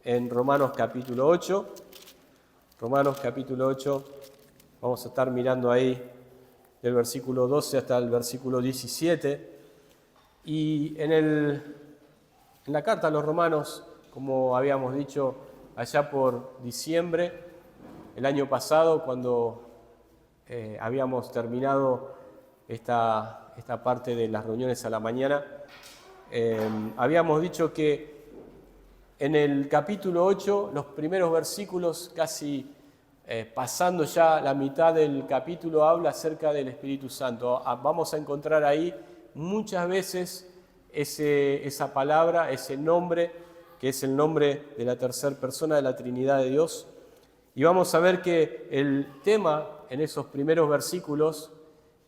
en Romanos capítulo 8. Romanos capítulo 8, vamos a estar mirando ahí del versículo 12 hasta el versículo 17. Y en la carta a los romanos, como habíamos dicho allá por diciembre, el año pasado, cuando habíamos terminado esta parte de las reuniones a la mañana, habíamos dicho que en el capítulo 8, los primeros versículos, casi pasando ya la mitad del capítulo, habla acerca del Espíritu Santo. Vamos a encontrar ahí muchas veces esa palabra, ese nombre, que es el nombre de la tercera persona de la Trinidad de Dios. Y vamos a ver que el tema en esos primeros versículos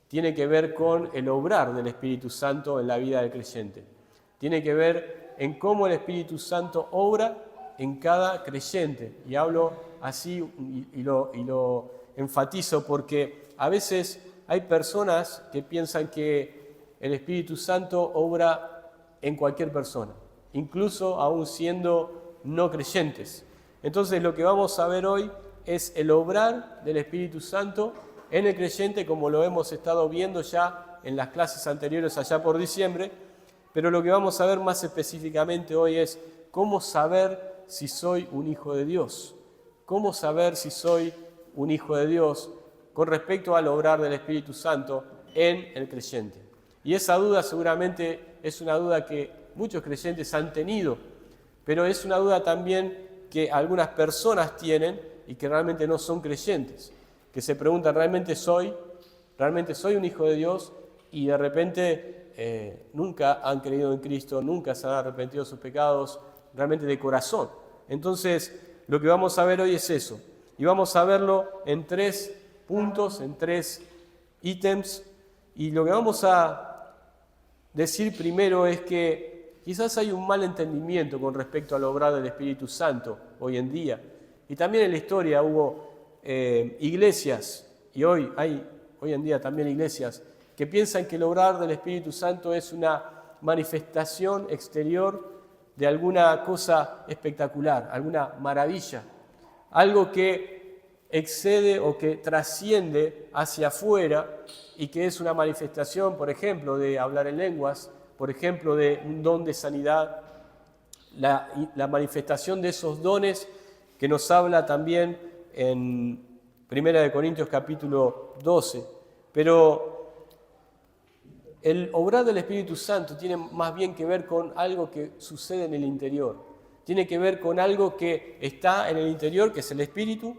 tiene que ver con el obrar del Espíritu Santo en la vida del creyente. Tiene que ver en cómo el Espíritu Santo obra en cada creyente. Y hablo así y lo enfatizo porque a veces hay personas que piensan que el Espíritu Santo obra en cualquier persona, incluso aún siendo no creyentes. Entonces lo que vamos a ver hoy es el obrar del Espíritu Santo en el creyente, como lo hemos estado viendo ya en las clases anteriores allá por diciembre, pero lo que vamos a ver más específicamente hoy es cómo saber si soy un hijo de Dios. Cómo saber si soy un hijo de Dios con respecto al obrar del Espíritu Santo en el creyente. Y esa duda seguramente es una duda que muchos creyentes han tenido, pero es una duda también que algunas personas tienen y que realmente no son creyentes, que se preguntan, ¿realmente soy un hijo de Dios? Y de repente nunca han creído en Cristo, nunca se han arrepentido de sus pecados, realmente de corazón. Entonces, lo que vamos a ver hoy es eso. Y vamos a verlo en 3 puntos, en 3 ítems. Y lo que vamos a decir primero es que quizás hay un mal entendimiento con respecto al obrar del Espíritu Santo hoy en día. Y también en la historia hubo iglesias, y hoy en día también iglesias, que piensan que el obrar del Espíritu Santo es una manifestación exterior de alguna cosa espectacular, alguna maravilla, algo que excede o que trasciende hacia afuera y que es una manifestación, por ejemplo, de hablar en lenguas, por ejemplo, de un don de sanidad, la manifestación de esos dones que nos habla también en 1 Corintios capítulo 12. Pero el obrar del Espíritu Santo tiene más bien que ver con algo que sucede en el interior. Tiene que ver con algo que está en el interior, que es el Espíritu,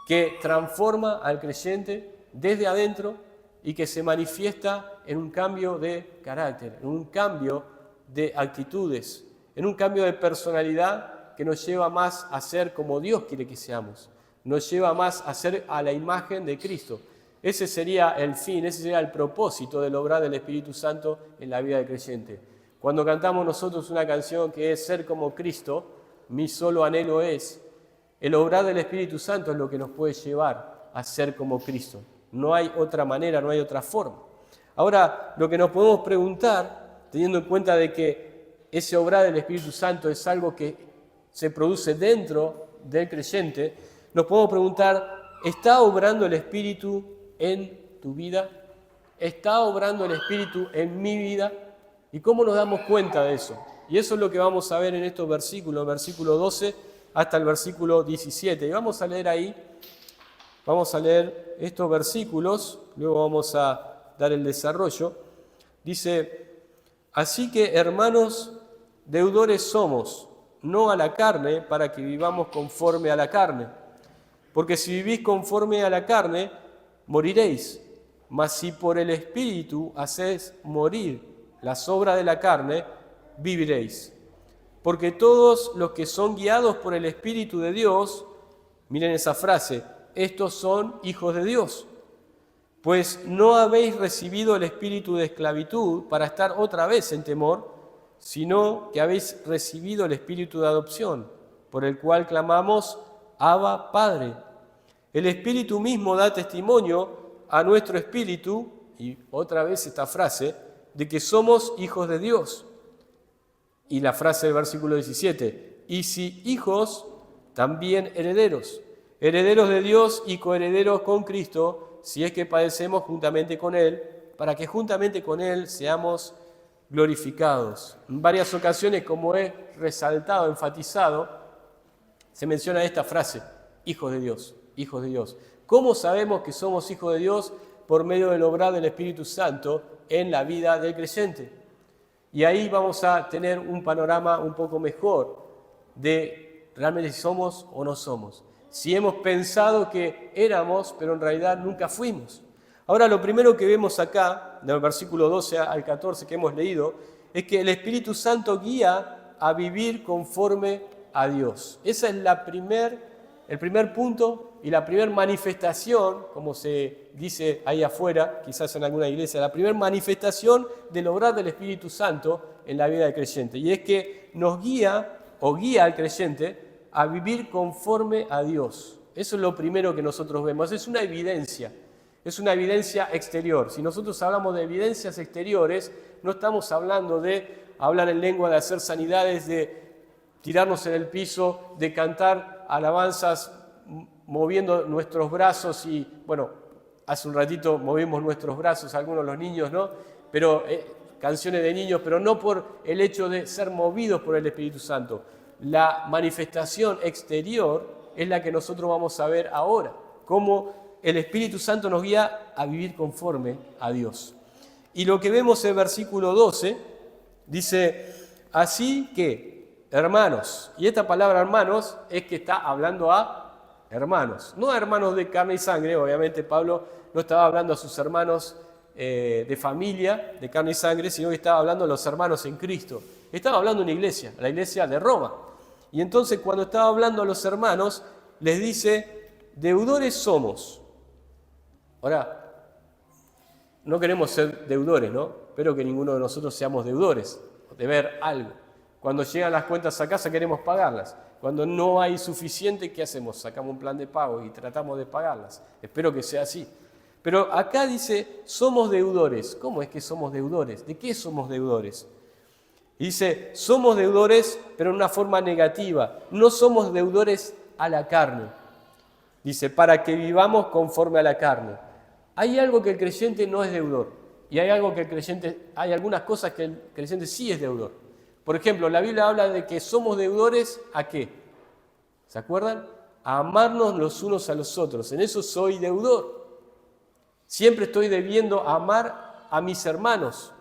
que transforma al creyente desde adentro y que se manifiesta en un cambio de carácter, en un cambio de actitudes, en un cambio de personalidad que nos lleva más a ser como Dios quiere que seamos. Nos lleva más a ser a la imagen de Cristo. Ese sería el fin, ese sería el propósito del obrar del Espíritu Santo en la vida del creyente. Cuando cantamos nosotros una canción que es ser como Cristo, mi solo anhelo es, el obrar del Espíritu Santo es lo que nos puede llevar a ser como Cristo. No hay otra manera, no hay otra forma. Ahora, lo que nos podemos preguntar, teniendo en cuenta de que ese obrar del Espíritu Santo es algo que se produce dentro del creyente, nos podemos preguntar, ¿está obrando el Espíritu en tu vida? ¿Está obrando el Espíritu en mi vida? ¿Y cómo nos damos cuenta de eso? Y eso es lo que vamos a ver en estos versículos, versículo 12 hasta el versículo 17. Y vamos a leer ahí, vamos a leer estos versículos, luego vamos a dar el desarrollo. Dice, así que hermanos, deudores somos, no a la carne, para que vivamos conforme a la carne. Porque si vivís conforme a la carne, moriréis. Mas si por el Espíritu hacéis morir las obras de la carne, viviréis. Porque todos los que son guiados por el Espíritu de Dios, miren esa frase, estos son hijos de Dios. Pues no habéis recibido el espíritu de esclavitud para estar otra vez en temor, sino que habéis recibido el espíritu de adopción, por el cual clamamos, Abba, Padre. El Espíritu mismo da testimonio a nuestro espíritu, y otra vez esta frase, de que somos hijos de Dios. Y la frase del versículo 17, y si hijos, también herederos, herederos de Dios y coherederos con Cristo, si es que padecemos juntamente con Él, para que juntamente con Él seamos glorificados. En varias ocasiones, como he resaltado, enfatizado, se menciona esta frase, hijos de Dios, hijos de Dios. ¿Cómo sabemos que somos hijos de Dios? Por medio del obrar del Espíritu Santo en la vida del creyente. Y ahí vamos a tener un panorama un poco mejor de realmente si somos o no somos. Si hemos pensado que éramos, pero en realidad nunca fuimos. Ahora, lo primero que vemos acá, del versículo 12 al 14 que hemos leído, es que el Espíritu Santo guía a vivir conforme a Dios. Ese es el primer punto y la primera manifestación, como se dice ahí afuera, quizás en alguna iglesia, la primera manifestación del obrar del Espíritu Santo en la vida del creyente. Y es que nos guía o guía al creyente a vivir conforme a Dios. Eso es lo primero que nosotros vemos. Es una evidencia exterior. Si nosotros hablamos de evidencias exteriores, no estamos hablando de hablar en lengua, de hacer sanidades, de tirarnos en el piso, de cantar alabanzas moviendo nuestros brazos y, bueno, hace un ratito movimos nuestros brazos, algunos los niños, ¿no? Pero canciones de niños, pero no por el hecho de ser movidos por el Espíritu Santo. La manifestación exterior es la que nosotros vamos a ver ahora, cómo el Espíritu Santo nos guía a vivir conforme a Dios. Y lo que vemos en el versículo 12, dice, así que, hermanos, y esta palabra hermanos es que está hablando a hermanos, no a hermanos de carne y sangre, obviamente Pablo no estaba hablando a sus hermanos de familia, de carne y sangre, sino que estaba hablando a los hermanos en Cristo. Estaba hablando a una iglesia, a la iglesia de Roma. Y entonces cuando estaba hablando a los hermanos, les dice, deudores somos. Ahora, no queremos ser deudores, ¿no? Espero que ninguno de nosotros seamos deudores, de ver algo. Cuando llegan las cuentas a casa queremos pagarlas. Cuando no hay suficiente, ¿qué hacemos? Sacamos un plan de pago y tratamos de pagarlas. Espero que sea así. Pero acá dice, somos deudores. ¿Cómo es que somos deudores? ¿De qué somos deudores? Y dice, somos deudores, pero en una forma negativa. No somos deudores a la carne. Dice, para que vivamos conforme a la carne. Hay algo que el creyente no es deudor. Y hay algunas cosas que el creyente sí es deudor. Por ejemplo, la Biblia habla de que somos deudores ¿a qué? ¿Se acuerdan? A amarnos los unos a los otros. En eso soy deudor. Siempre estoy debiendo amar a mis hermanos,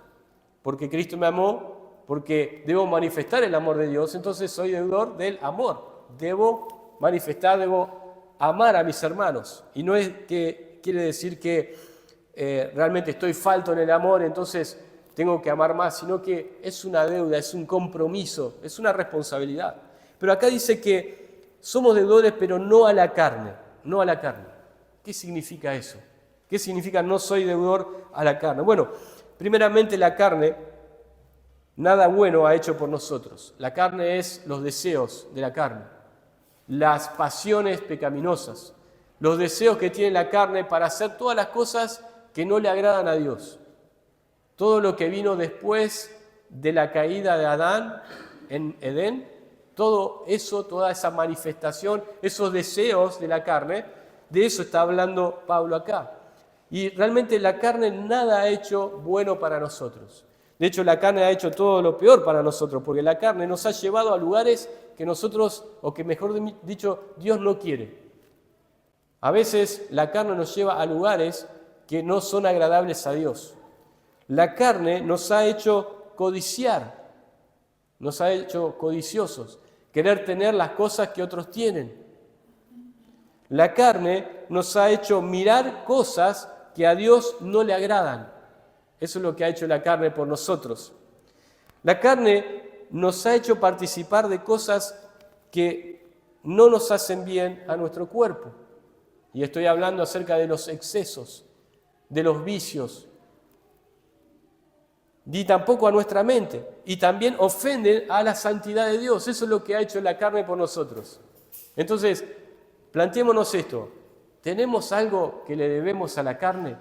porque Cristo me amó, porque debo manifestar el amor de Dios, entonces soy deudor del amor. Debo amar a mis hermanos. Y no es que quiere decir que realmente estoy falto en el amor, entonces tengo que amar más, sino que es una deuda, es un compromiso, es una responsabilidad. Pero acá dice que somos deudores, pero no a la carne, no a la carne. ¿Qué significa eso? ¿Qué significa no soy deudor a la carne? Bueno, primeramente la carne, nada bueno ha hecho por nosotros. La carne es los deseos de la carne, las pasiones pecaminosas, los deseos que tiene la carne para hacer todas las cosas que no le agradan a Dios. Todo lo que vino después de la caída de Adán en Edén, todo eso, toda esa manifestación, esos deseos de la carne, de eso está hablando Pablo acá. Y realmente la carne nada ha hecho bueno para nosotros. De hecho, la carne ha hecho todo lo peor para nosotros, porque la carne nos ha llevado a lugares que nosotros, o que mejor dicho, Dios no quiere. A veces la carne nos lleva a lugares que no son agradables a Dios. La carne nos ha hecho codiciar, nos ha hecho codiciosos, querer tener las cosas que otros tienen. La carne nos ha hecho mirar cosas que a Dios no le agradan. Eso es lo que ha hecho la carne por nosotros. La carne nos ha hecho participar de cosas que no nos hacen bien a nuestro cuerpo. Y estoy hablando acerca de los excesos, de los vicios, ni tampoco a nuestra mente, y también ofenden a la santidad de Dios. Eso es lo que ha hecho la carne por nosotros. Entonces, planteémonos esto, ¿tenemos algo que le debemos a la carne?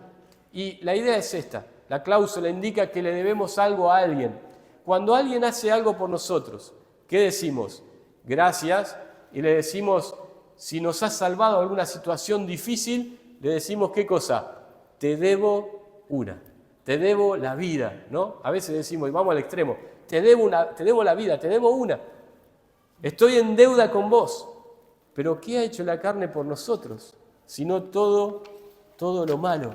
Y la idea es esta, la cláusula indica que le debemos algo a alguien. Cuando alguien hace algo por nosotros, ¿qué decimos? gracias y le decimos, si nos has salvado de alguna situación difícil, le decimos, ¿qué cosa? Te debo una, te debo la vida, ¿no? A veces decimos, y vamos al extremo, te debo la vida, te debo una. Estoy en deuda con vos. Pero ¿qué ha hecho la carne por nosotros? Sino todo lo malo.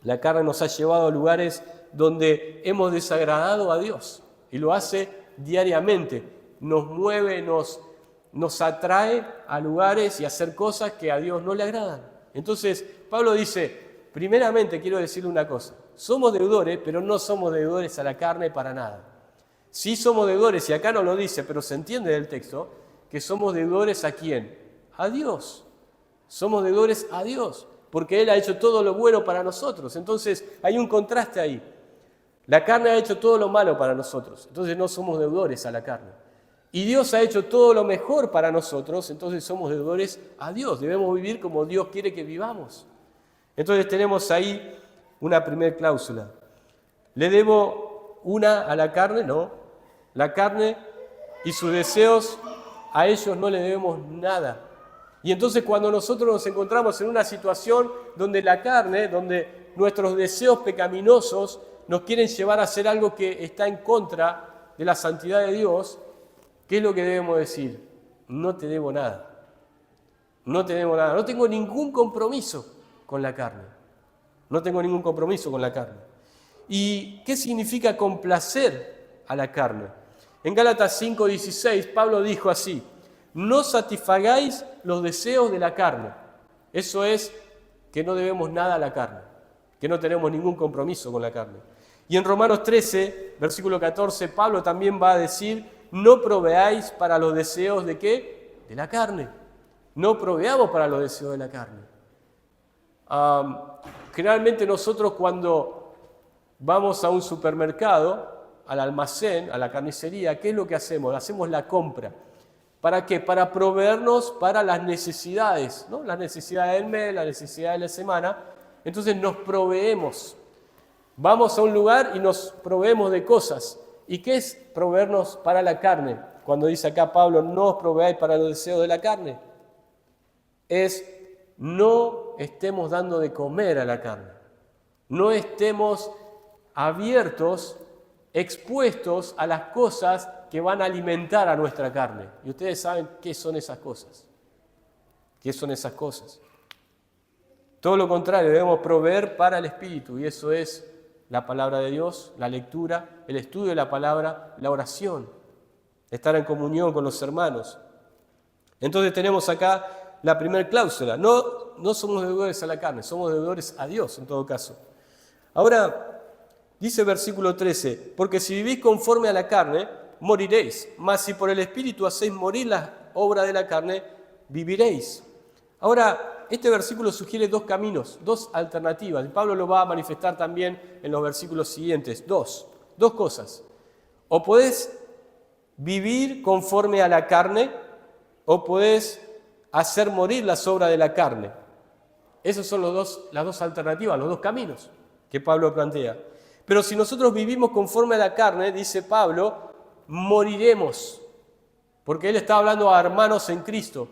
La carne nos ha llevado a lugares donde hemos desagradado a Dios. Y lo hace diariamente. Nos mueve, nos atrae a lugares y a hacer cosas que a Dios no le agradan. Entonces, Pablo dice, primeramente quiero decirle una cosa. Somos deudores, pero no somos deudores a la carne para nada. Sí somos deudores, y acá no lo dice, pero se entiende del texto, que somos deudores ¿a quién? A Dios. Somos deudores a Dios, porque Él ha hecho todo lo bueno para nosotros. Entonces hay un contraste ahí. La carne ha hecho todo lo malo para nosotros, entonces no somos deudores a la carne. Y Dios ha hecho todo lo mejor para nosotros, entonces somos deudores a Dios. Debemos vivir como Dios quiere que vivamos. Entonces tenemos ahí una primera cláusula. ¿Le debo una a la carne? No. La carne y sus deseos, a ellos no le debemos nada. Y entonces cuando nosotros nos encontramos en una situación donde la carne, donde nuestros deseos pecaminosos nos quieren llevar a hacer algo que está en contra de la santidad de Dios, ¿qué es lo que debemos decir? No te debo nada. No te debo nada. No tengo ningún compromiso con la carne. No tengo ningún compromiso con la carne. ¿Y qué significa complacer a la carne? En Gálatas 5:16, Pablo dijo así, no satisfagáis los deseos de la carne. Eso es que no debemos nada a la carne, que no tenemos ningún compromiso con la carne. Y en Romanos 13, versículo 14, Pablo también va a decir, no proveáis para los deseos ¿de qué? De la carne. No proveamos para los deseos de la carne. Generalmente nosotros cuando vamos a un supermercado, al almacén, a la carnicería, ¿qué es lo que hacemos? Hacemos la compra. ¿Para qué? Para proveernos para las necesidades, ¿no? Las necesidades del mes, las necesidades de la semana. Entonces nos proveemos. Vamos a un lugar y nos proveemos de cosas. ¿Y qué es proveernos para la carne? Cuando dice acá Pablo, no os proveáis para los deseos de la carne. Es no estemos dando de comer a la carne. No estemos abiertos, expuestos a las cosas que van a alimentar a nuestra carne. Y ustedes saben qué son esas cosas. ¿Qué son esas cosas? Todo lo contrario, debemos proveer para el Espíritu, y eso es la palabra de Dios, la lectura, el estudio de la palabra, la oración, estar en comunión con los hermanos. Entonces tenemos acá la primera cláusula. No somos deudores a la carne, somos deudores a Dios en todo caso. Ahora, dice versículo 13, porque si vivís conforme a la carne, moriréis, mas si por el Espíritu hacéis morir la obra de la carne, viviréis. Ahora, este versículo sugiere dos caminos, dos alternativas. Pablo lo va a manifestar también en los versículos siguientes. Dos cosas. O podés vivir conforme a la carne, o podés hacer morir las obras de la carne. Esas son las dos alternativas, los dos caminos que Pablo plantea. Pero si nosotros vivimos conforme a la carne, dice Pablo, moriremos. Porque él está hablando a hermanos en Cristo.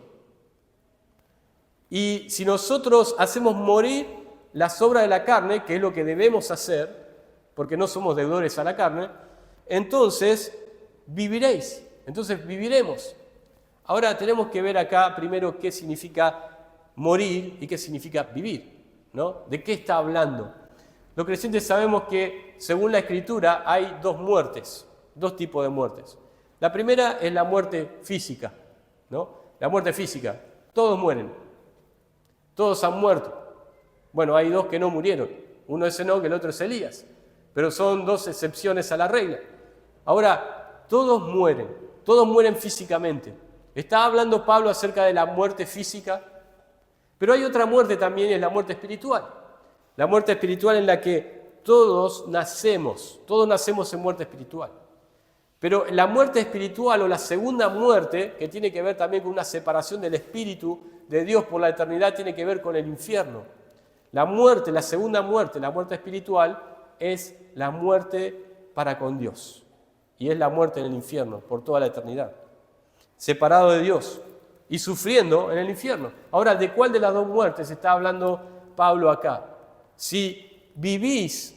Y si nosotros hacemos morir las obras de la carne, que es lo que debemos hacer, porque no somos deudores a la carne, entonces viviréis, entonces viviremos. Ahora tenemos que ver acá primero qué significa morir y qué significa vivir, ¿no? ¿De qué está hablando? Los creyentes sabemos que, según la Escritura, hay dos muertes, dos tipos de muertes. La primera es la muerte física, ¿no? La muerte física, todos mueren. Todos han muerto. Bueno, hay dos que no murieron. Uno es Enoc, el otro es Elías. Pero son dos excepciones a la regla. Ahora, todos mueren físicamente. Está hablando Pablo acerca de la muerte física, pero hay otra muerte también, es la muerte espiritual. La muerte espiritual en la que todos nacemos en muerte espiritual. Pero la muerte espiritual o la segunda muerte, que tiene que ver también con una separación del Espíritu de Dios por la eternidad, tiene que ver con el infierno. La muerte, la segunda muerte, la muerte espiritual, es la muerte para con Dios. Y es la muerte en el infierno por toda la eternidad. separado de Dios y sufriendo en el infierno. Ahora, ¿de cuál de las dos muertes está hablando Pablo acá? Si vivís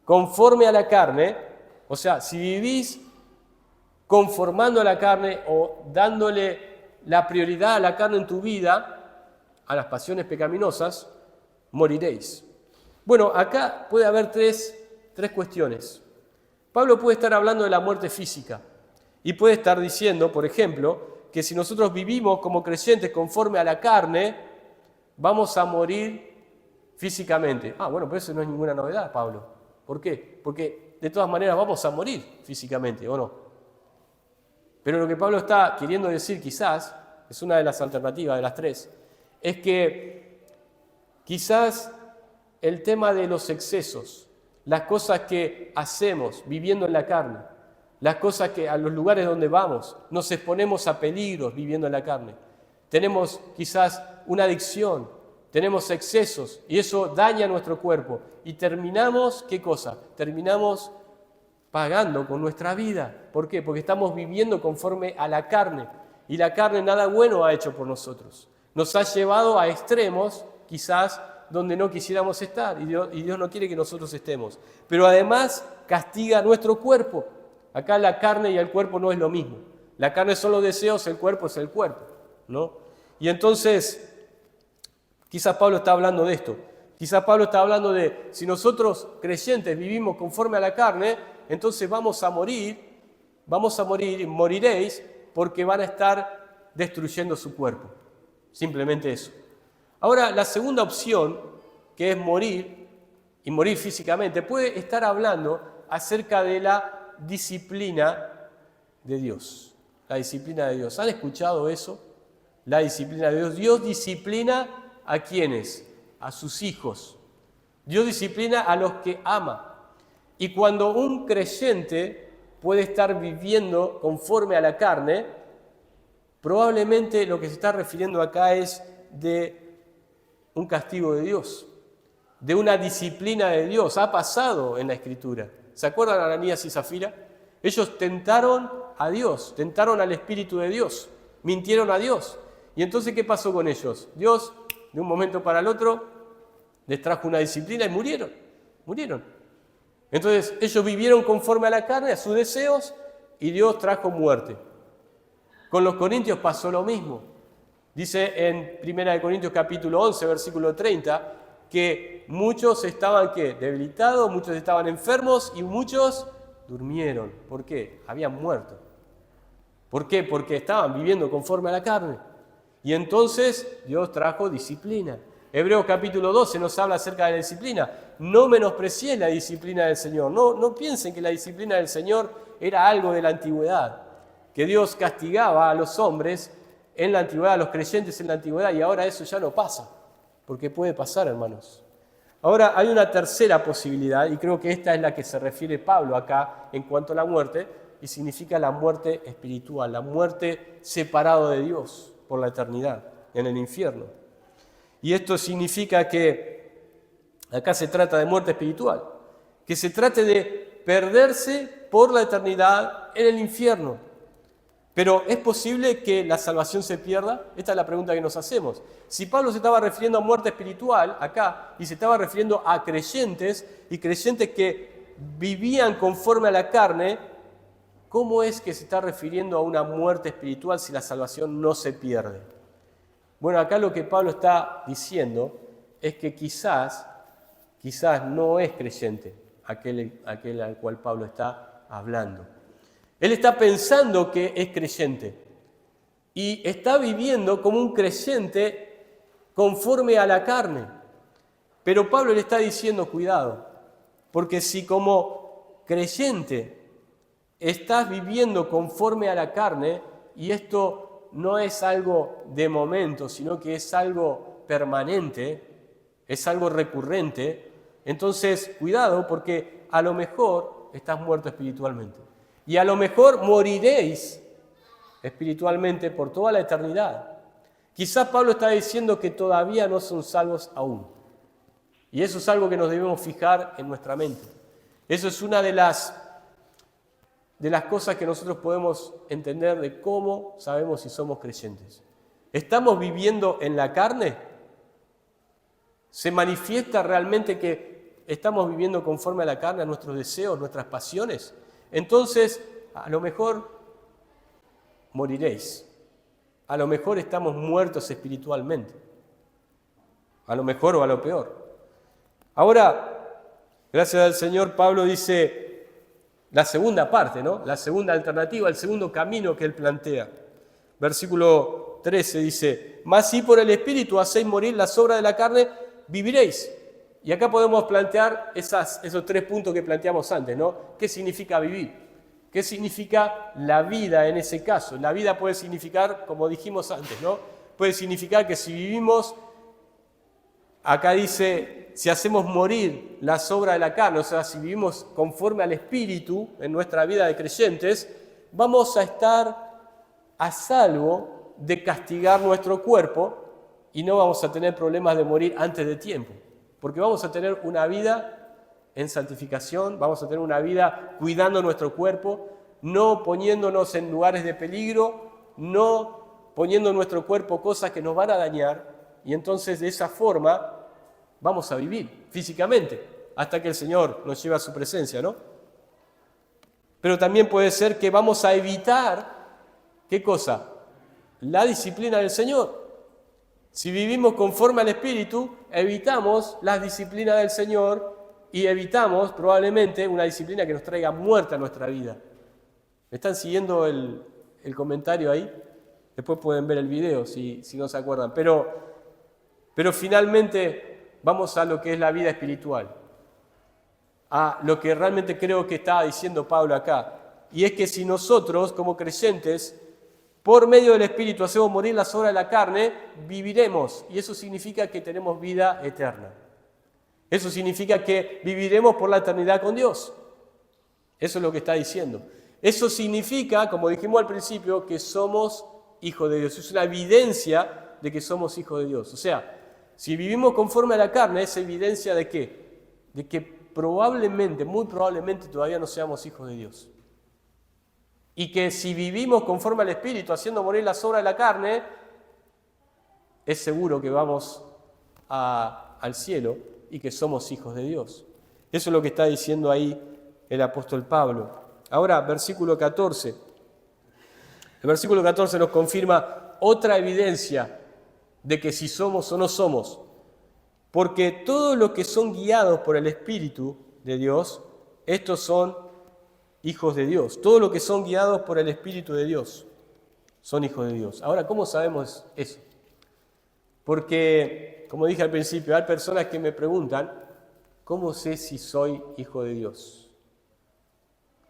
conforme a la carne, o sea, si vivís conformando a la carne o dándole la prioridad a la carne en tu vida, a las pasiones pecaminosas, moriréis. Bueno, acá puede haber tres cuestiones. Pablo puede estar hablando de la muerte física y puede estar diciendo, por ejemplo, que si nosotros vivimos como creyentes conforme a la carne, vamos a morir físicamente. Bueno, pero eso no es ninguna novedad, Pablo. ¿Por qué? Porque de todas maneras vamos a morir físicamente, ¿o no? Pero lo que Pablo está queriendo decir quizás, es una de las alternativas de las tres, es que quizás el tema de los excesos, las cosas que hacemos viviendo en la carne, las cosas que a los lugares donde vamos, nos exponemos a peligros viviendo en la carne. Tenemos quizás una adicción, tenemos excesos y eso daña nuestro cuerpo. Y terminamos, ¿qué cosa? Terminamos pagando con nuestra vida. ¿Por qué? Porque estamos viviendo conforme a la carne. Y la carne nada bueno ha hecho por nosotros. Nos ha llevado a extremos, quizás, donde no quisiéramos estar. Y Dios no quiere que nosotros estemos. Pero además castiga nuestro cuerpo. Acá la carne y el cuerpo no es lo mismo. La carne son los deseos, el cuerpo es el cuerpo, ¿no? Y entonces, quizás Pablo está hablando de esto. Quizás Pablo está hablando de, si nosotros creyentes vivimos conforme a la carne, entonces vamos a morir y moriréis porque van a estar destruyendo su cuerpo. Simplemente eso. Ahora, la segunda opción, que es morir, y morir físicamente, puede estar hablando acerca de la disciplina de Dios. La disciplina de Dios. ¿Han escuchado eso? La disciplina de Dios. Dios disciplina ¿a quiénes? A sus hijos. Dios disciplina a los que ama. Y cuando un creyente puede estar viviendo conforme a la carne, probablemente lo que se está refiriendo acá es de un castigo de Dios, de una disciplina de Dios. Ha pasado en la Escritura. ¿Se acuerdan de Ananías y Zafira? Ellos tentaron a Dios, tentaron al Espíritu de Dios, mintieron a Dios. ¿Y entonces qué pasó con ellos? Dios, de un momento para el otro, les trajo una disciplina y murieron. Entonces ellos vivieron conforme a la carne, a sus deseos, y Dios trajo muerte. Con los corintios pasó lo mismo. Dice en 1 Corintios capítulo 11, versículo 30, que muchos estaban debilitados, muchos estaban enfermos y muchos durmieron. ¿Por qué? Habían muerto. ¿Por qué? Porque estaban viviendo conforme a la carne. Y entonces Dios trajo disciplina. Hebreos capítulo 12 nos habla acerca de la disciplina. No menosprecien la disciplina del Señor. No piensen que la disciplina del Señor era algo de la antigüedad, que Dios castigaba a los hombres en la antigüedad, a los creyentes en la antigüedad, y ahora eso ya no pasa, porque puede pasar, hermanos. Ahora hay una tercera posibilidad, y creo que esta es la que se refiere Pablo acá en cuanto a la muerte, y significa la muerte espiritual, la muerte separado de Dios por la eternidad, en el infierno. Y esto significa que acá se trata de muerte espiritual, que se trate de perderse por la eternidad en el infierno. Pero ¿es posible que la salvación se pierda? Esta es la pregunta que nos hacemos. Si Pablo se estaba refiriendo a muerte espiritual acá, y se estaba refiriendo a creyentes, y creyentes que vivían conforme a la carne, ¿cómo es que se está refiriendo a una muerte espiritual si la salvación no se pierde? Bueno, acá lo que Pablo está diciendo es que quizás no es creyente aquel al cual Pablo está hablando. Él está pensando que es creyente y está viviendo como un creyente conforme a la carne. Pero Pablo le está diciendo, cuidado, porque si como creyente estás viviendo conforme a la carne, y esto no es algo de momento, sino que es algo permanente, es algo recurrente, entonces cuidado, porque a lo mejor estás muerto espiritualmente. Y a lo mejor moriréis espiritualmente por toda la eternidad. Quizás Pablo está diciendo que todavía no son salvos aún. Y eso es algo que nos debemos fijar en nuestra mente. Eso es una de las de las cosas que nosotros podemos entender de cómo sabemos si somos creyentes. ¿Estamos viviendo en la carne? ¿Se manifiesta realmente que estamos viviendo conforme a la carne, a nuestros deseos, nuestras pasiones? Entonces, a lo mejor moriréis. A lo mejor estamos muertos espiritualmente. A lo mejor o a lo peor. Ahora, gracias al Señor, Pablo dice la segunda parte, ¿no? La segunda alternativa, el segundo camino que él plantea. Versículo 13 dice: mas si por el Espíritu hacéis morir las obras de la carne, viviréis. Y acá podemos plantear esos 3 puntos que planteamos antes, ¿no? ¿Qué significa vivir? ¿Qué significa la vida en ese caso? La vida puede significar, como dijimos antes, ¿no? Puede significar que si vivimos, acá dice, si hacemos morir las obras de la carne, o sea, si vivimos conforme al Espíritu en nuestra vida de creyentes, vamos a estar a salvo de castigar nuestro cuerpo y no vamos a tener problemas de morir antes de tiempo, porque vamos a tener una vida en santificación, vamos a tener una vida cuidando nuestro cuerpo, no poniéndonos en lugares de peligro, no poniendo en nuestro cuerpo cosas que nos van a dañar, y entonces de esa forma vamos a vivir físicamente hasta que el Señor nos lleve a su presencia, ¿no? Pero también puede ser que vamos a evitar, ¿qué cosa? La disciplina del Señor. Si vivimos conforme al Espíritu, evitamos las disciplinas del Señor y evitamos probablemente una disciplina que nos traiga muerte a nuestra vida. ¿Me están siguiendo el comentario ahí? Después pueden ver el video si no se acuerdan. Pero finalmente vamos a lo que es la vida espiritual, a lo que realmente creo que estaba diciendo Pablo acá. Y es que si nosotros, como creyentes, por medio del Espíritu hacemos morir las obras de la carne, viviremos. Y eso significa que tenemos vida eterna. Eso significa que viviremos por la eternidad con Dios. Eso es lo que está diciendo. Eso significa, como dijimos al principio, que somos hijos de Dios. Es una evidencia de que somos hijos de Dios. O sea, si vivimos conforme a la carne, es evidencia de ¿qué? De que probablemente, muy probablemente todavía no seamos hijos de Dios. Y que si vivimos conforme al Espíritu, haciendo morir las obras de la carne, es seguro que vamos al cielo y que somos hijos de Dios. Eso es lo que está diciendo ahí el apóstol Pablo. Ahora, versículo 14. El versículo 14 nos confirma otra evidencia de que si somos o no somos. Porque todos los que son guiados por el Espíritu de Dios, estos son hijos de Dios. Todos los que son guiados por el Espíritu de Dios son hijos de Dios. Ahora, ¿cómo sabemos eso? Porque, como dije al principio, hay personas que me preguntan, ¿cómo sé si soy hijo de Dios?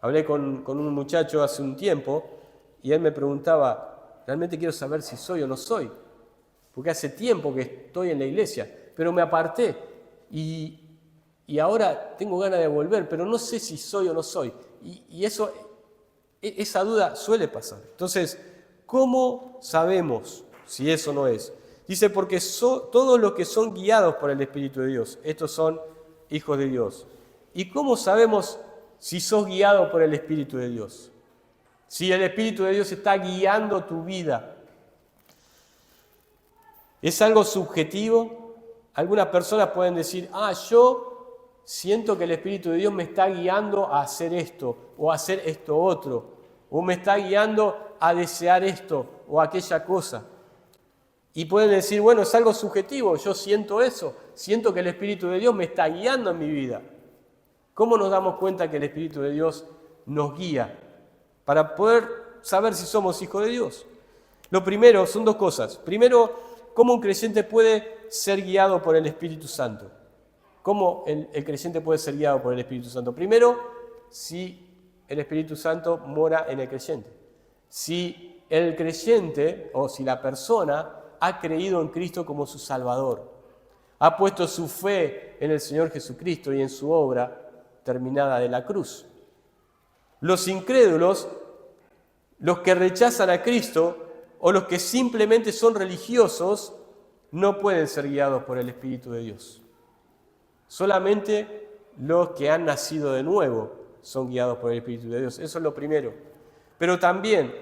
Hablé con un muchacho hace un tiempo y él me preguntaba, realmente quiero saber si soy o no soy, porque hace tiempo que estoy en la iglesia, pero me aparté y ahora tengo ganas de volver, pero no sé si soy o no soy. Y esa duda suele pasar. Entonces, ¿cómo sabemos si eso no es? Dice, porque todos los que son guiados por el Espíritu de Dios, estos son hijos de Dios. ¿Y cómo sabemos si sos guiado por el Espíritu de Dios? Si el Espíritu de Dios está guiando tu vida. ¿Es algo subjetivo? Algunas personas pueden decir, yo siento que el Espíritu de Dios me está guiando a hacer esto, o a hacer esto otro, o me está guiando a desear esto o aquella cosa. Y pueden decir, bueno, es algo subjetivo, yo siento eso, siento que el Espíritu de Dios me está guiando en mi vida. ¿Cómo nos damos cuenta que el Espíritu de Dios nos guía? Para poder saber si somos hijos de Dios. Lo primero son 2 cosas. Primero, ¿cómo un creyente puede ser guiado por el Espíritu Santo? ¿Cómo el creyente puede ser guiado por el Espíritu Santo? Primero, si el Espíritu Santo mora en el creyente. Si el creyente o si la persona ha creído en Cristo como su Salvador, ha puesto su fe en el Señor Jesucristo y en su obra terminada de la cruz. Los incrédulos, los que rechazan a Cristo o los que simplemente son religiosos, no pueden ser guiados por el Espíritu de Dios. Solamente los que han nacido de nuevo son guiados por el Espíritu de Dios. Eso es lo primero. Pero también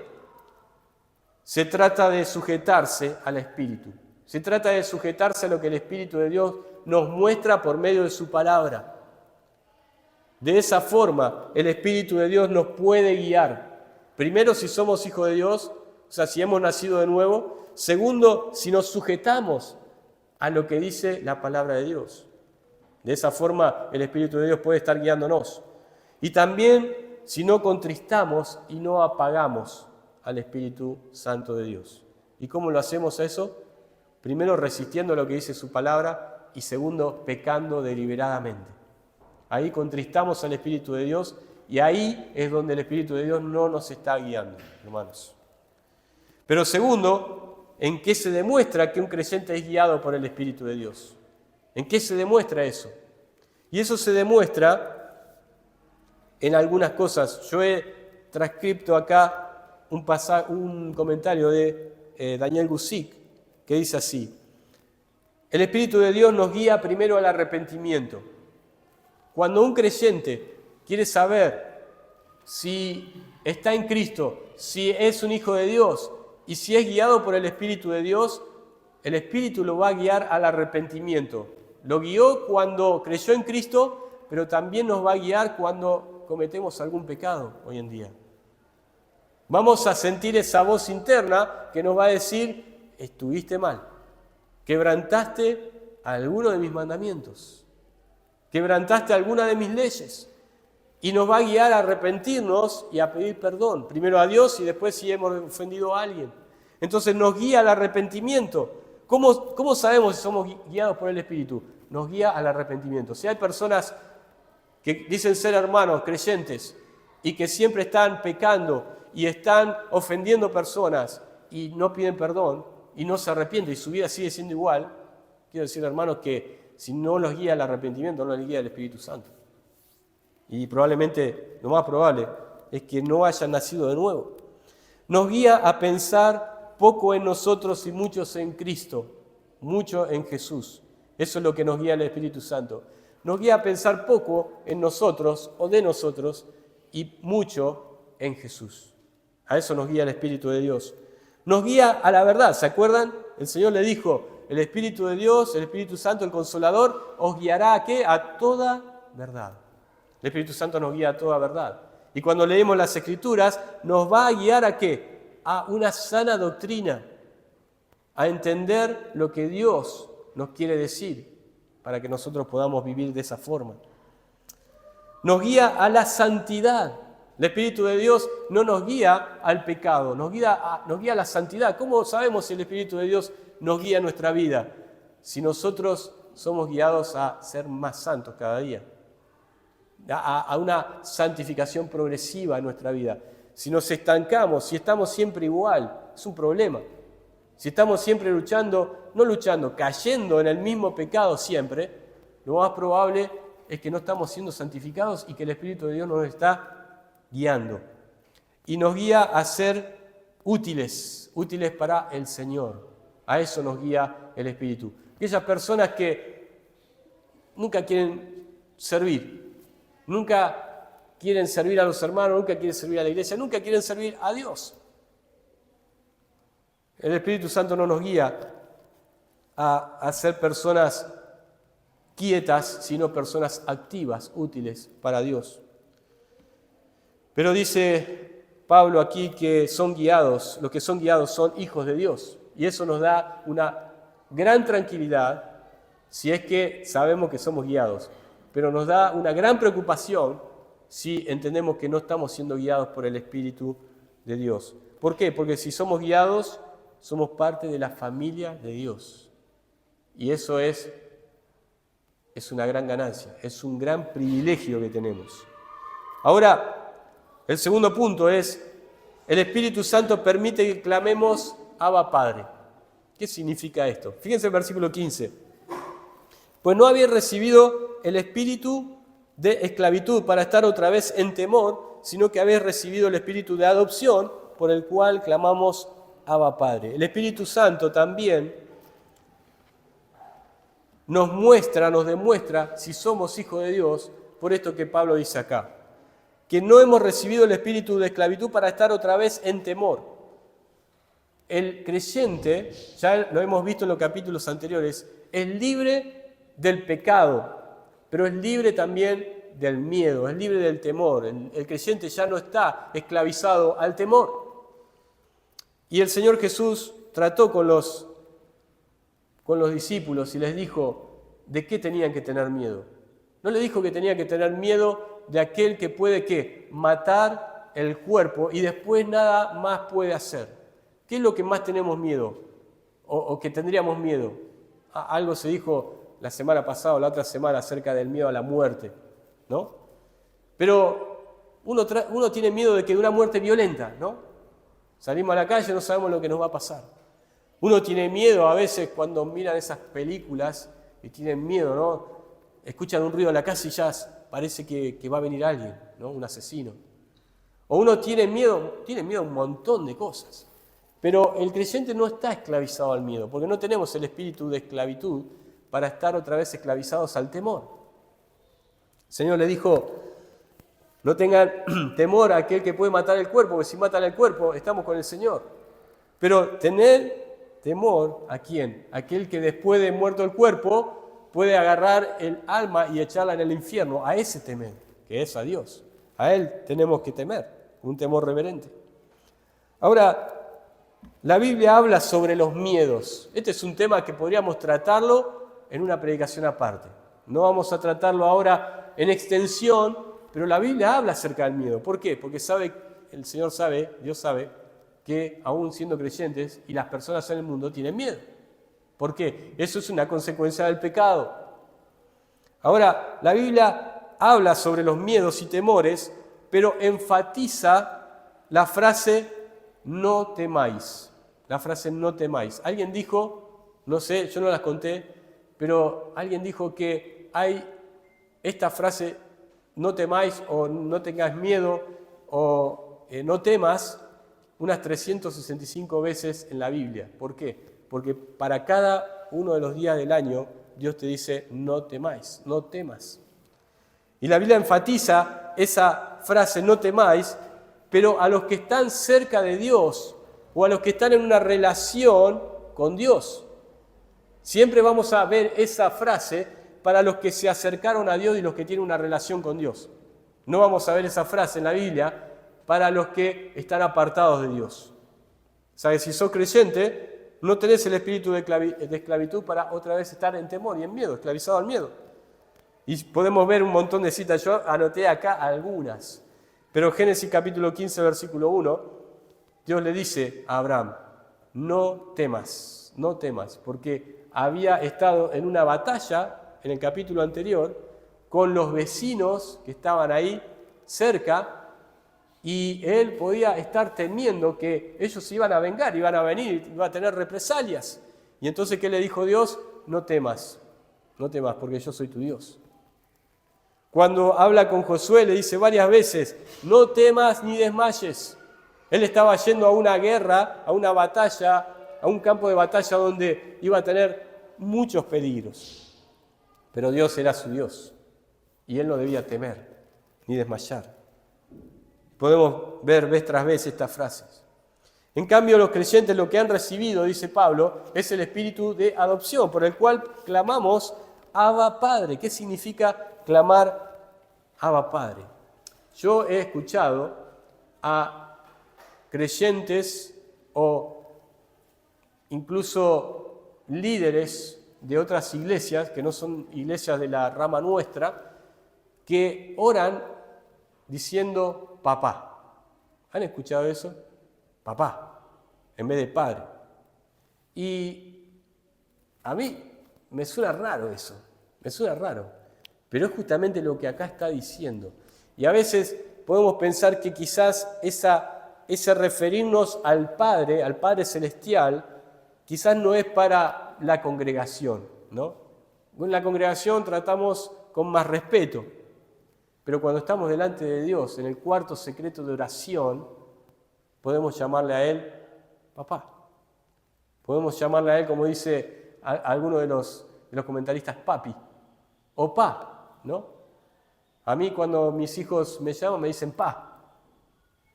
se trata de sujetarse al Espíritu. Se trata de sujetarse a lo que el Espíritu de Dios nos muestra por medio de su palabra. De esa forma, el Espíritu de Dios nos puede guiar. Primero, si somos hijos de Dios, o sea, si hemos nacido de nuevo. Segundo, si nos sujetamos a lo que dice la palabra de Dios. De esa forma, el Espíritu de Dios puede estar guiándonos. Y también, si no contristamos y no apagamos al Espíritu Santo de Dios. ¿Y cómo lo hacemos eso? Primero, resistiendo lo que dice su palabra, y segundo, pecando deliberadamente. Ahí contristamos al Espíritu de Dios, y ahí es donde el Espíritu de Dios no nos está guiando, hermanos. Pero segundo, ¿en qué se demuestra que un creyente es guiado por el Espíritu de Dios? ¿En qué se demuestra eso? Y eso se demuestra en algunas cosas. Yo he transcripto acá un comentario de Daniel Guzik, que dice así: el Espíritu de Dios nos guía primero al arrepentimiento. Cuando un creyente quiere saber si está en Cristo, si es un hijo de Dios y si es guiado por el Espíritu de Dios, el Espíritu lo va a guiar al arrepentimiento. Lo guió cuando creyó en Cristo, pero también nos va a guiar cuando cometemos algún pecado hoy en día. Vamos a sentir esa voz interna que nos va a decir: estuviste mal, quebrantaste alguno de mis mandamientos, quebrantaste alguna de mis leyes, y nos va a guiar a arrepentirnos y a pedir perdón, primero a Dios y después si hemos ofendido a alguien. Entonces nos guía al arrepentimiento. ¿Cómo sabemos si somos guiados por el Espíritu? Nos guía al arrepentimiento. Si hay personas que dicen ser hermanos, creyentes, y que siempre están pecando y están ofendiendo personas y no piden perdón y no se arrepienten y su vida sigue siendo igual, quiero decir, hermanos, que si no los guía el arrepentimiento, no les guía el Espíritu Santo. Y probablemente, lo más probable, es que no hayan nacido de nuevo. Nos guía a pensar poco en nosotros y muchos en Cristo, mucho en Jesús. Eso es lo que nos guía el Espíritu Santo. Nos guía a pensar poco en nosotros o de nosotros y mucho en Jesús. A eso nos guía el Espíritu de Dios. Nos guía a la verdad. ¿Se acuerdan? El Señor le dijo: el Espíritu de Dios, el Espíritu Santo, el Consolador, os guiará ¿a qué? A toda verdad. El Espíritu Santo nos guía a toda verdad. Y cuando leemos las Escrituras, nos va a guiar ¿a qué? A una sana doctrina, a entender lo que Dios nos quiere decir, para que nosotros podamos vivir de esa forma. Nos guía a la santidad. El Espíritu de Dios no nos guía al pecado, nos guía a la santidad. ¿Cómo sabemos si el Espíritu de Dios nos guía en nuestra vida? Si nosotros somos guiados a ser más santos cada día, a una santificación progresiva en nuestra vida. Si nos estancamos, si estamos siempre igual, es un problema. Si estamos siempre cayendo en el mismo pecado siempre, lo más probable es que no estamos siendo santificados y que el Espíritu de Dios nos está guiando. Y nos guía a ser útiles para el Señor. A eso nos guía el Espíritu. Aquellas personas que nunca quieren servir, nunca quieren servir a los hermanos, nunca quieren servir a la iglesia, nunca quieren servir a Dios. El Espíritu Santo no nos guía a ser personas quietas, sino personas activas, útiles para Dios. Pero dice Pablo aquí que son guiados, los que son guiados son hijos de Dios. Y eso nos da una gran tranquilidad si es que sabemos que somos guiados. Pero nos da una gran preocupación si entendemos que no estamos siendo guiados por el Espíritu de Dios. ¿Por qué? Porque si somos guiados, somos parte de la familia de Dios. Y eso es una gran ganancia, es un gran privilegio que tenemos. Ahora, el segundo punto es: el Espíritu Santo permite que clamemos Abba Padre. ¿Qué significa esto? Fíjense el versículo 15. Pues no habéis recibido el espíritu de esclavitud para estar otra vez en temor, sino que habéis recibido el espíritu de adopción, por el cual clamamos Abba Padre. El Espíritu Santo también nos demuestra si somos hijos de Dios, por esto que Pablo dice acá. que no hemos recibido el espíritu de esclavitud para estar otra vez en temor. El creyente, ya lo hemos visto en los capítulos anteriores, es libre del pecado, pero es libre también del miedo, es libre del temor. El creyente ya no está esclavizado al temor. Y el Señor Jesús trató con los discípulos y les dijo de qué tenían que tener miedo. No les dijo que tenían que tener miedo de aquel que puede ¿qué? Matar el cuerpo y después nada más puede hacer. ¿Qué es lo que más tenemos miedo? O que tendríamos miedo. Algo se dijo la semana pasada o la otra semana acerca del miedo a la muerte, ¿no? Pero uno tiene miedo de una muerte violenta, ¿no? Salimos a la calle, no sabemos lo que nos va a pasar. Uno tiene miedo a veces cuando miran esas películas y tienen miedo, ¿no? Escuchan un ruido en la casa y ya parece que va a venir alguien, ¿no? Un asesino. O uno tiene miedo a un montón de cosas. Pero el creyente no está esclavizado al miedo, porque no tenemos el espíritu de esclavitud para estar otra vez esclavizados al temor. El Señor le dijo, no tengan temor a aquel que puede matar el cuerpo, porque si matan el cuerpo estamos con el Señor. Pero tener temor ¿a quién? Aquel que después de muerto el cuerpo puede agarrar el alma y echarla en el infierno. A ese temer, que es a Dios. A Él tenemos que temer, un temor reverente. Ahora, la Biblia habla sobre los miedos. Este es un tema que podríamos tratarlo en una predicación aparte. No vamos a tratarlo ahora en extensión, pero la Biblia habla acerca del miedo. ¿Por qué? Porque el Señor sabe, Dios sabe, que aún siendo creyentes y las personas en el mundo tienen miedo. ¿Por qué? Eso es una consecuencia del pecado. Ahora, la Biblia habla sobre los miedos y temores, pero enfatiza la frase no temáis. La frase no temáis. Alguien dijo, no sé, yo no las conté, pero alguien dijo que hay esta frase no temáis o no tengáis miedo o no temas unas 365 veces en la Biblia. ¿Por qué? Porque para cada uno de los días del año Dios te dice no temáis, no temas. Y la Biblia enfatiza esa frase no temáis, pero a los que están cerca de Dios o a los que están en una relación con Dios. Siempre vamos a ver esa frase para los que se acercaron a Dios y los que tienen una relación con Dios. No vamos a ver esa frase en la Biblia para los que están apartados de Dios. O sea, que si sos creyente, no tenés el espíritu de esclavitud para otra vez estar en temor y en miedo, esclavizado al miedo. Y podemos ver un montón de citas, yo anoté acá algunas. Pero Génesis capítulo 15, versículo 1, Dios le dice a Abraham, no temas, porque había estado en una batalla en el capítulo anterior con los vecinos que estaban ahí cerca y él podía estar temiendo que ellos se iban a vengar, iban a venir, iba a tener represalias. Y entonces, ¿qué le dijo Dios? No temas, porque yo soy tu Dios. Cuando habla con Josué le dice varias veces, no temas ni desmayes. Él estaba yendo a una guerra, a una batalla, a un campo de batalla donde iba a tener muchos peligros. Pero Dios era su Dios y él no debía temer ni desmayar. Podemos ver vez tras vez estas frases. En cambio, los creyentes lo que han recibido, dice Pablo, es el espíritu de adopción, por el cual clamamos Abba Padre. ¿Qué significa clamar Abba Padre? Yo he escuchado a creyentes o incluso líderes de otras iglesias, que no son iglesias de la rama nuestra, que oran diciendo papá. ¿Han escuchado eso? Papá, en vez de padre. Y a mí me suena raro eso, pero es justamente lo que acá está diciendo. Y a veces podemos pensar que quizás ese referirnos al Padre Celestial, quizás no es para la congregación, ¿no? En la congregación tratamos con más respeto, pero cuando estamos delante de Dios, en el cuarto secreto de oración, podemos llamarle a Él papá. Podemos llamarle a Él, como dice alguno de los comentaristas, papi o pa, ¿no? A mí cuando mis hijos me llaman me dicen pa,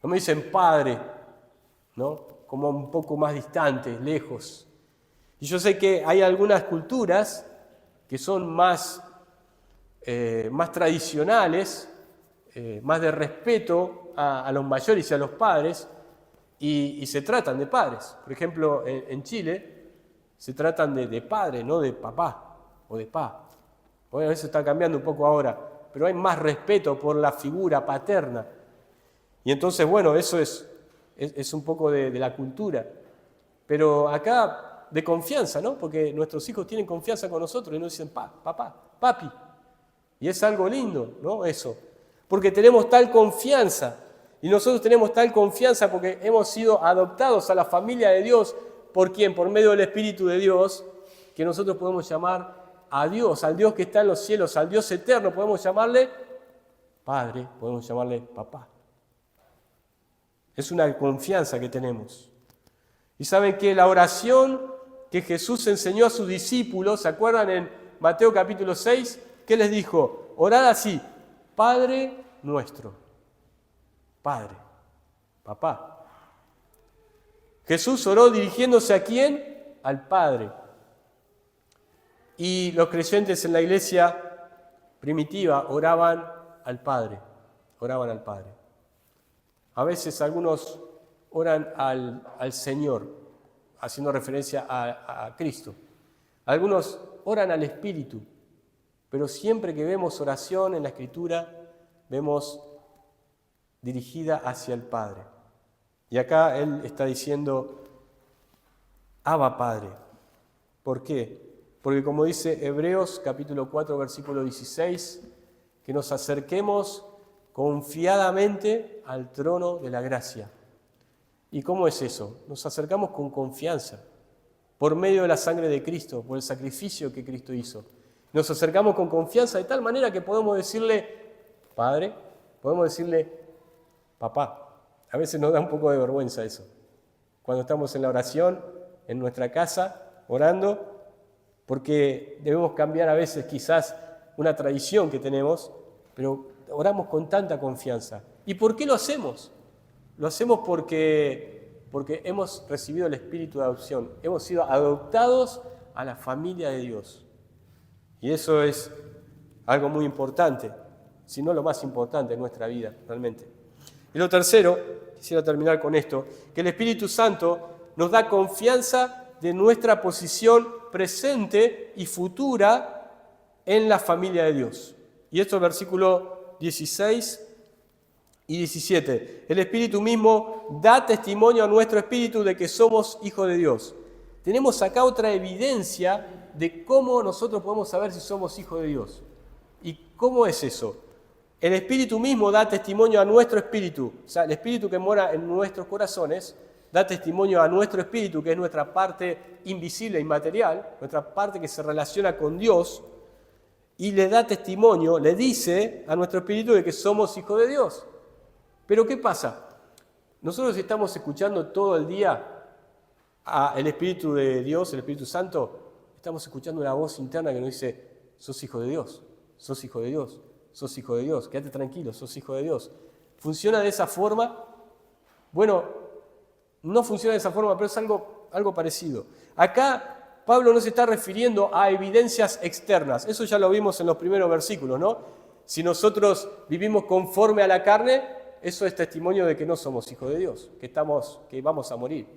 no me dicen padre, ¿no? Como un poco más distante, lejos. Y yo sé que hay algunas culturas que son más tradicionales, más de respeto a los mayores y a los padres, y se tratan de padres. Por ejemplo, en Chile se tratan de padre, no de papá o de pa. Bueno, eso está cambiando un poco ahora, pero hay más respeto por la figura paterna. Y entonces, bueno, eso es un poco de la cultura. Pero acá de confianza, ¿no? Porque nuestros hijos tienen confianza con nosotros y nos dicen papá, papi. Y es algo lindo, ¿no? Eso. Porque tenemos tal confianza. Y nosotros tenemos tal confianza porque hemos sido adoptados a la familia de Dios. ¿Por quién? Por medio del Espíritu de Dios, que nosotros podemos llamar a Dios, al Dios que está en los cielos, al Dios eterno. Podemos llamarle Padre, podemos llamarle papá. Es una confianza que tenemos. Y saben que la oración que Jesús enseñó a sus discípulos, ¿se acuerdan en Mateo capítulo 6? ¿Qué les dijo? Orad así, Padre nuestro. Padre, papá. Jesús oró dirigiéndose ¿a quién? Al Padre. Y los creyentes en la iglesia primitiva oraban al Padre. Oraban al Padre. A veces algunos oran al Señor, haciendo referencia a Cristo. Algunos oran al Espíritu, pero siempre que vemos oración en la Escritura, vemos dirigida hacia el Padre. Y acá Él está diciendo, Abba Padre. ¿Por qué? Porque como dice Hebreos capítulo 4, versículo 16, que nos acerquemos confiadamente al trono de la gracia. ¿Y cómo es eso? Nos acercamos con confianza, por medio de la sangre de Cristo, por el sacrificio que Cristo hizo. Nos acercamos con confianza de tal manera que podemos decirle Padre, podemos decirle Papá. A veces nos da un poco de vergüenza eso. Cuando estamos en la oración, en nuestra casa, orando, porque debemos cambiar a veces quizás una tradición que tenemos, pero oramos con tanta confianza. ¿Y por qué lo hacemos? Lo hacemos porque hemos recibido el espíritu de adopción. Hemos sido adoptados a la familia de Dios. Y eso es algo muy importante, si no lo más importante en nuestra vida, realmente. Y lo tercero, quisiera terminar con esto, que el Espíritu Santo nos da confianza de nuestra posición presente y futura en la familia de Dios. Y esto es versículo 16 y 17. El Espíritu mismo da testimonio a nuestro espíritu de que somos hijos de Dios. Tenemos acá otra evidencia de cómo nosotros podemos saber si somos hijos de Dios. ¿Y cómo es eso? El Espíritu mismo da testimonio a nuestro espíritu. O sea, el Espíritu que mora en nuestros corazones da testimonio a nuestro espíritu, que es nuestra parte invisible e inmaterial, nuestra parte que se relaciona con Dios, y le da testimonio, le dice a nuestro espíritu de que somos hijos de Dios. Pero ¿qué pasa? Nosotros estamos escuchando todo el día al Espíritu de Dios, el Espíritu Santo, estamos escuchando una voz interna que nos dice, sos hijo de Dios, sos hijo de Dios, sos hijo de Dios, quédate tranquilo, sos hijo de Dios. ¿Funciona de esa forma? Bueno, no funciona de esa forma, pero es algo parecido. Acá Pablo no se está refiriendo a evidencias externas, eso ya lo vimos en los primeros versículos, ¿no? Si nosotros vivimos conforme a la carne, eso es testimonio de que no somos hijos de Dios, que vamos a morir.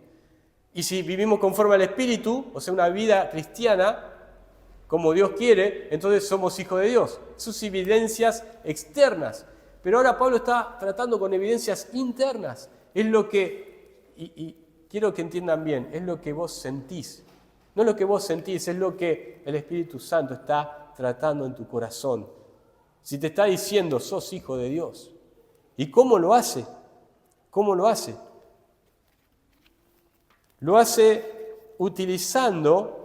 Y si vivimos conforme al Espíritu, o sea, una vida cristiana, como Dios quiere, entonces somos hijos de Dios. Sus evidencias externas. Pero ahora Pablo está tratando con evidencias internas. Es lo que, y quiero que entiendan bien, es lo que vos sentís. No es lo que vos sentís, es lo que el Espíritu Santo está tratando en tu corazón. Si te está diciendo, sos hijo de Dios. ¿Y cómo lo hace? ¿Cómo lo hace? Lo hace utilizando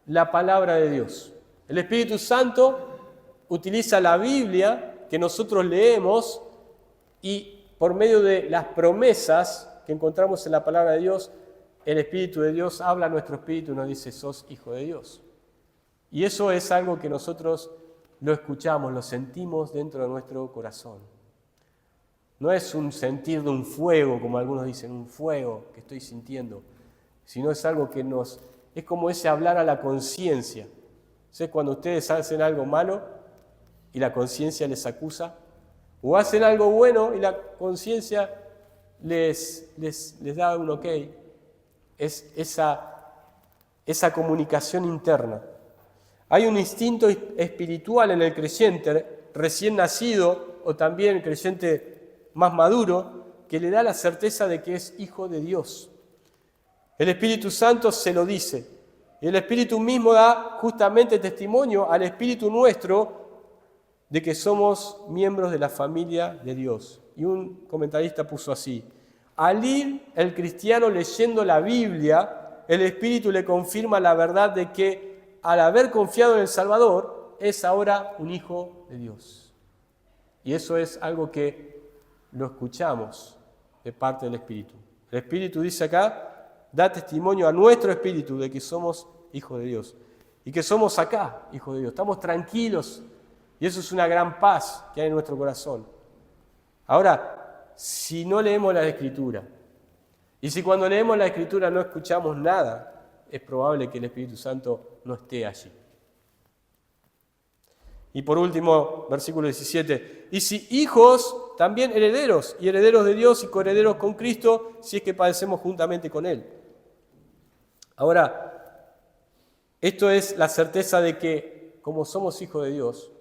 la palabra de Dios. El Espíritu Santo utiliza la Biblia que nosotros leemos y por medio de las promesas que encontramos en la palabra de Dios, el Espíritu de Dios habla a nuestro espíritu y nos dice, sos hijo de Dios. Y eso es algo que nosotros lo escuchamos, lo sentimos dentro de nuestro corazón. No es un sentir de un fuego, como algunos dicen, un fuego que estoy sintiendo, sino es algo que es como ese hablar a la conciencia. ¿Sí? Cuando ustedes hacen algo malo y la conciencia les acusa, o hacen algo bueno y la conciencia les da un ok, es esa comunicación interna. Hay un instinto espiritual en el creyente recién nacido o también el creyente más maduro que le da la certeza de que es hijo de Dios. El Espíritu Santo se lo dice y el Espíritu mismo da justamente testimonio al Espíritu nuestro de que somos miembros de la familia de Dios. Y un comentarista puso así: al ir el cristiano leyendo la Biblia, el Espíritu le confirma la verdad de que al haber confiado en el Salvador, es ahora un hijo de Dios. Y eso es algo que lo escuchamos de parte del Espíritu. El Espíritu dice acá, da testimonio a nuestro espíritu de que somos hijos de Dios. Y que somos acá, hijos de Dios. Estamos tranquilos. Y eso es una gran paz que hay en nuestro corazón. Ahora, si no leemos la Escritura, y si cuando leemos la Escritura no escuchamos nada, es probable que el Espíritu Santo no esté allí. Y por último, versículo 17, y si hijos, también herederos, y herederos de Dios y coherederos con Cristo, si es que padecemos juntamente con Él. Ahora, esto es la certeza de que como somos hijos de Dios,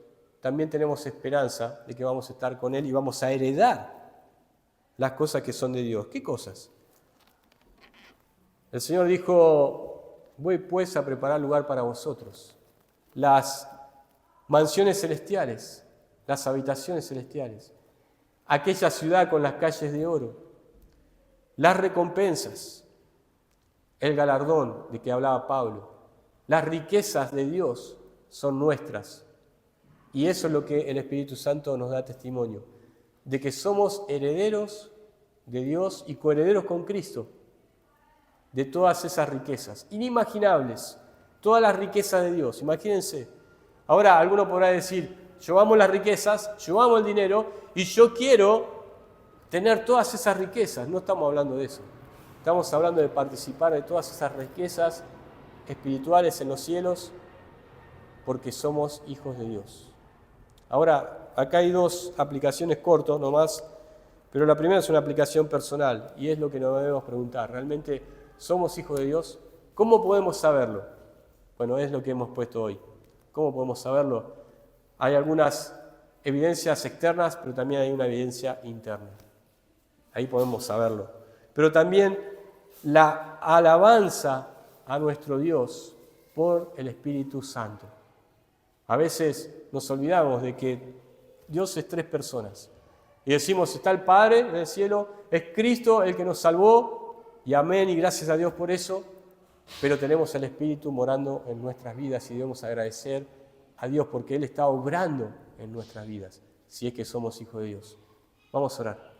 también tenemos esperanza de que vamos a estar con Él y vamos a heredar las cosas que son de Dios. ¿Qué cosas? El Señor dijo, voy pues a preparar lugar para vosotros. Las mansiones celestiales, las habitaciones celestiales, aquella ciudad con las calles de oro, las recompensas, el galardón de que hablaba Pablo, las riquezas de Dios son nuestras. Y eso es lo que el Espíritu Santo nos da testimonio, de que somos herederos de Dios y coherederos con Cristo, de todas esas riquezas, inimaginables, todas las riquezas de Dios, imagínense. Ahora, alguno podrá decir, yo amo las riquezas, yo amo el dinero, y yo quiero tener todas esas riquezas. No estamos hablando de eso, estamos hablando de participar de todas esas riquezas espirituales en los cielos, porque somos hijos de Dios. Ahora, acá hay dos aplicaciones cortas nomás, pero la primera es una aplicación personal y es lo que nos debemos preguntar. ¿Realmente somos hijos de Dios? ¿Cómo podemos saberlo? Bueno, es lo que hemos puesto hoy. ¿Cómo podemos saberlo? Hay algunas evidencias externas, pero también hay una evidencia interna. Ahí podemos saberlo. Pero también la alabanza a nuestro Dios por el Espíritu Santo. A veces nos olvidamos de que Dios es tres personas. Y decimos, está el Padre en el cielo, es Cristo el que nos salvó, y amén, y gracias a Dios por eso, pero tenemos el Espíritu morando en nuestras vidas y debemos agradecer a Dios porque Él está obrando en nuestras vidas, si es que somos hijos de Dios. Vamos a orar.